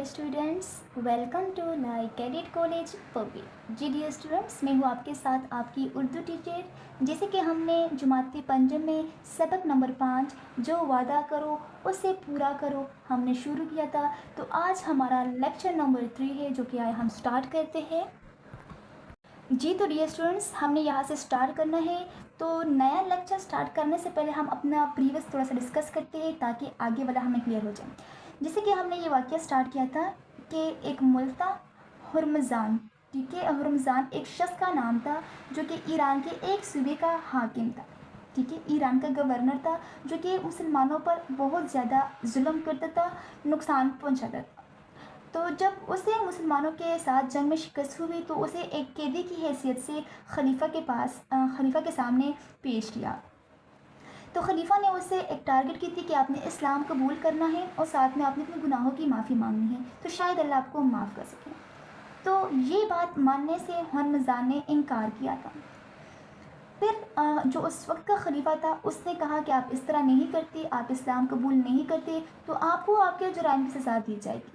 Students, welcome to नाई cadet college पबी। जी dear students, मैं हूँ आपके साथ आपकी उर्दू टीचर। जैसे कि हमने जुमात पंजम में सबक नंबर 5 जो वादा करो उसे पूरा करो हमने शुरू किया था, तो आज हमारा लेक्चर नंबर 3 है जो कि हम स्टार्ट करते हैं। जी तो डियर स्टूडेंट्स, हमने यहाँ से स्टार्ट करना है। तो नया लेक्चर स्टार्ट करने से पहले हम अपना प्रीवियस थोड़ा सा डिस्कस करते हैं ताकि आगे वाला हमें क्लियर हो जाए। जैसे कि हमने ये वाक्य स्टार्ट किया था कि एक मुल्क था हुर्मज़ान, ठीक है। हुर्मज़ान एक शख्स का नाम था जो कि ईरान के एक सूबे का हाकिम था, ठीक है। ईरान का गवर्नर था जो कि मुसलमानों पर बहुत ज़्यादा जुल्म करता था, नुकसान पहुँचाता था। तो जब उसे मुसलमानों के साथ जंग में शिकस्त हुई तो उसे एक कैदी की हैसियत से खलीफा के सामने पेश किया। तो खलीफा ने उससे एक टारगेट की थी कि आपने इस्लाम कबूल करना है और साथ में आपने अपने गुनाहों की माफ़ी मांगनी है, तो शायद अल्लाह आपको माफ़ कर सके। तो ये बात मानने से हुर्मज़ान ने इनकार किया था। फिर जो उस वक्त का खलीफा था उसने कहा कि आप इस तरह नहीं करते, आप इस्लाम कबूल नहीं करते तो आपको आपके जुराइम की सज़ा दी जाएगी।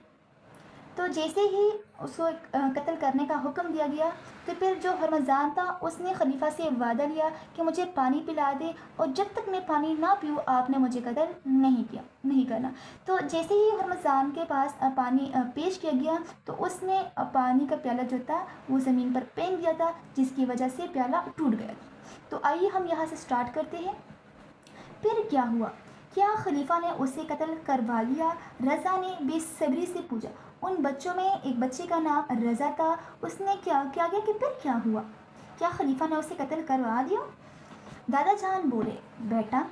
तो जैसे ही उसको कत्ल करने का हुक्म दिया गया, तो फिर जो हुर्मज़ान था उसने खलीफा से वादा लिया कि मुझे पानी पिला दे और जब तक मैं पानी ना पीऊँ आपने मुझे कत्ल नहीं करना। तो जैसे ही हुर्मज़ान के पास पानी पेश किया गया तो उसने पानी का प्याला जो था वो ज़मीन पर फेंक दिया था, जिसकी वजह से प्याला टूट गया। तो आइए हम यहाँ से स्टार्ट करते हैं। फिर क्या हुआ, क्या खलीफा ने उसे कत्ल करवा लिया? रज़ा ने बेसब्री से पूछा। उन बच्चों में एक बच्चे का नाम रज़ा था, उसने क्या किया कि फिर क्या हुआ, क्या खलीफा ने उसे कत्ल करवा दिया? दादा जान बोले, बेटा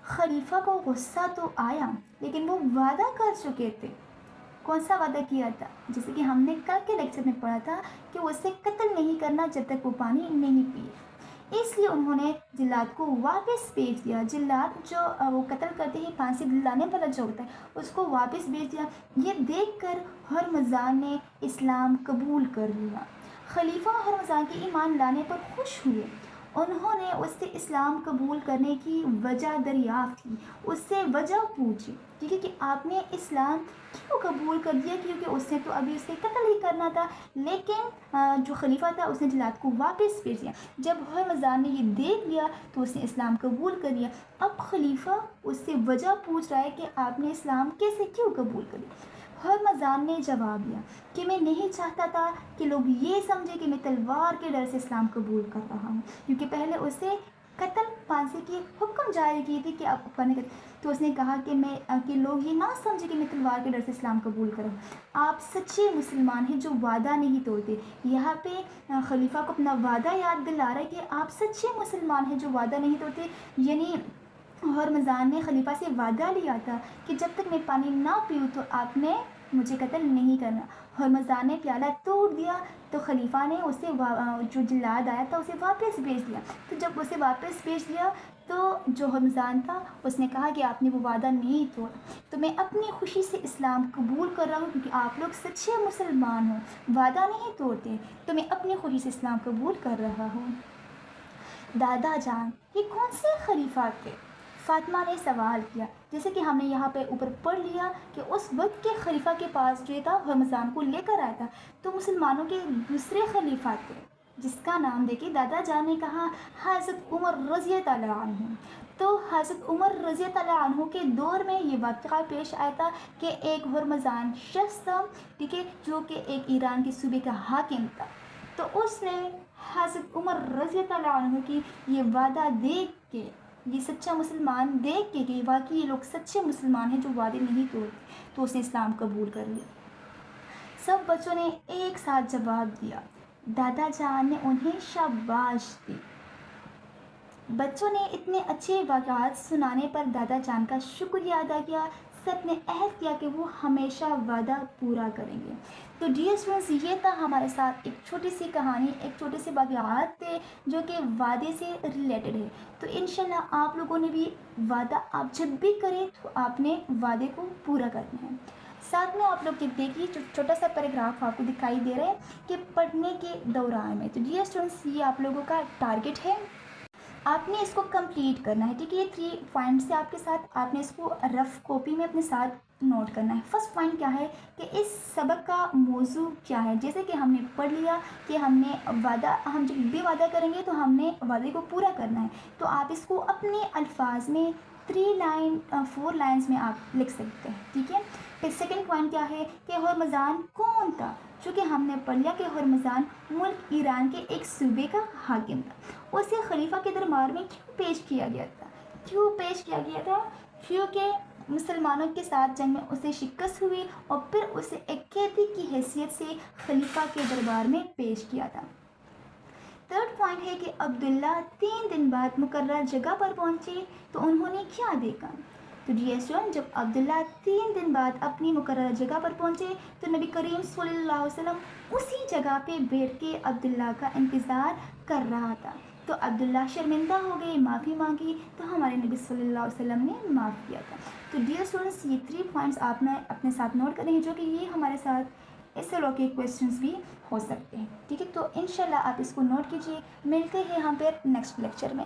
खलीफा को गुस्सा तो आया लेकिन वो वादा कर चुके थे। कौन सा वादा किया था? जैसे कि हमने कल के लेक्चर में पढ़ा था कि उसे कत्ल नहीं करना जब तक वो पानी नहीं पिए, इसलिए उन्होंने जिल्लाद को वापस भेज दिया। जिल्लाद जो वो कत्ल करते ही फांसी दिलाने वाला जो होता है उसको वापस भेज दिया। ये देखकर हुर्मज़ान ने इस्लाम कबूल कर लिया। खलीफा हुर्मज़ान के ईमान लाने पर खुश हुए। उन्होंने उससे इस्लाम कबूल करने की वजह दरियाफ़्त की, उससे वजह पूछी, ठीक है, कि आपने इस्लाम क्यों कबूल कर दिया, क्योंकि उसने तो अभी उसे कत्ल ही करना था। लेकिन जो खलीफा था उसने जिल्लाद को वापस भेज दिया। जब हुर्मज़ान ने ये देख लिया तो उसने इस्लाम कबूल कर लिया। अब खलीफा उससे वजह पूछ रहा है कि आपने इस्लाम क्यों कबूल कर लिया। हुर्मज़ान ने जवाब दिया कि मैं नहीं चाहता था कि लोग ये समझे कि मैं तलवार के डर से इस्लाम कबूल कर रहा हूँ, क्योंकि पहले उसे कत्ल फांसी की हुक्म जारी की थी कि आप करने के। तो उसने कहा कि लोग ये ना समझे कि मैं तलवार के डर से इस्लाम कबूल कर रहा हूँ। आप सच्चे मुसलमान हैं जो वादा नहीं तोड़ते। यहाँ पे खलीफा को अपना वादा याद दिला रहा है कि आप सच्चे मुसलमान हैं जो वादा नहीं तोड़ते। यानी हुर्मज़ान ने खलीफा से वादा लिया था कि जब तक मैं पानी ना पीऊँ तो आपने मुझे कत्ल नहीं करना। हुर्मज़ान ने प्याला तोड़ दिया तो खलीफा ने उसे जो जिल्लाद आया था उसे वापस भेज दिया। तो जब उसे वापस भेज दिया तो जो हुर्मज़ान था उसने कहा कि आपने वो वादा नहीं तोड़ा, तो मैं अपनी खुशी से इस्लाम कबूल कर रहा हूँ, क्योंकि आप लोग सच्चे मुसलमान हो, वादा नहीं तोड़ते, तो मैं अपनी खुशी से इस्लाम कबूल कर रहा हूँ। दादा जान, ये कौन से खलीफा थे? फातिमा ने सवाल किया। जैसे कि हमने यहाँ पे ऊपर पढ़ लिया कि उस वक्त के खलीफा के पास जो था हुर्मज़ान को लेकर आया था, तो मुसलमानों के दूसरे खलीफा थे जिसका नाम देखिए दादा जान ने कहा हज़रत उमर रज़ी अल्लाह अन्हु। तो हज़रत उमर रज़ी अल्लाह अन्हु के दौर में ये वाक़या पेश आया था कि एक हुर्मज़ान शख्स था, ठीक है, जो कि एक ईरान के सूबे का हाकिम था। तो उसने हज़रत उमर रज़ी अल्लाह अन्हु की ये वादा देख के, ये सच्चा मुसलमान देख के कि वाकई ये लोग सच्चे मुसलमान हैं जो वादे नहीं तोड़ते, तो उसने इस्लाम कबूल कर लिया। सब बच्चों ने एक साथ जवाब दिया। दादा जान ने उन्हें शाबाश दी। बच्चों ने इतने अच्छे वाक़यात सुनाने पर दादा जान का शुक्रिया अदा किया। सब ने अहद किया कि वो हमेशा वादा पूरा करेंगे। तो डियर स्टूडेंट्स, ये था हमारे साथ एक छोटी सी कहानी, एक छोटे से वाक़यात थे जो कि वादे से रिलेटेड है। तो इंशाल्लाह आप लोगों ने भी वादा आप जब भी करें तो आपने वादे को पूरा करना है। साथ में आप लोग देखिए छोटा सा पैराग्राफ आपको दिखाई दे रहा है कि पढ़ने के दौरान में। तो डियर स्टूडेंट्स, ये आप लोगों का टारगेट है, आपने इसको कंप्लीट करना है, ठीक है। ये 3 पॉइंट्स से आपके साथ, आपने इसको रफ कॉपी में अपने साथ نوٹ کرنا ہے۔ فرسٹ پوائنٹ کیا ہے کہ اس سبق کا موضوع کیا ہے۔ جیسے کہ ہم نے پڑھ لیا کہ ہم جب بھی وعدہ کریں گے تو ہم نے وعدے کو پورا کرنا ہے، تو آپ اس کو اپنے الفاظ میں 4 لائنز میں آپ لکھ سکتے ہیں، ٹھیک ہے۔ پھر سیکنڈ پوائنٹ کیا ہے کہ ہرمزان کون تھا؟ چونکہ ہم نے پڑھ لیا کہ ہرمزان ملک ایران کے ایک صوبے کا حاکم تھا۔ اسے خلیفہ کے دربار میں کیوں پیش کیا گیا تھا؟ کیونکہ مسلمانوں کے ساتھ جنگ میں اسے شکست ہوئی اور پھر اسے ایک قیدی کی حیثیت سے خلیفہ کے دربار میں پیش کیا تھا۔ تھرڈ پوائنٹ ہے کہ عبداللہ 3 دن بعد مقررہ جگہ پر پہنچے تو انہوں نے کیا دیکھا؟ تو اسٹوڈنٹ، جب عبداللہ 3 دن بعد اپنی مقررہ جگہ پر پہنچے تو نبی کریم صلی اللہ علیہ وسلم اسی جگہ پہ بیٹھ کے عبداللہ کا انتظار کر رہا تھا۔ تو عبداللہ شرمندہ ہو گئے، معافی مانگی، تو ہمارے نبی صلی اللہ علیہ وسلم نے معاف کیا تھا۔ تو ڈیئر اسٹوڈنٹس، یہ 3 پوائنٹس آپ نے اپنے ساتھ نوٹ کریں ہیں، جو کہ یہ ہمارے ساتھ اس سے کے کویسچنس بھی ہو سکتے ہیں، ٹھیک ہے۔ تو انشاءاللہ آپ اس کو نوٹ کیجیے۔ ملتے ہیں ہم پھر نیکسٹ لیکچر میں۔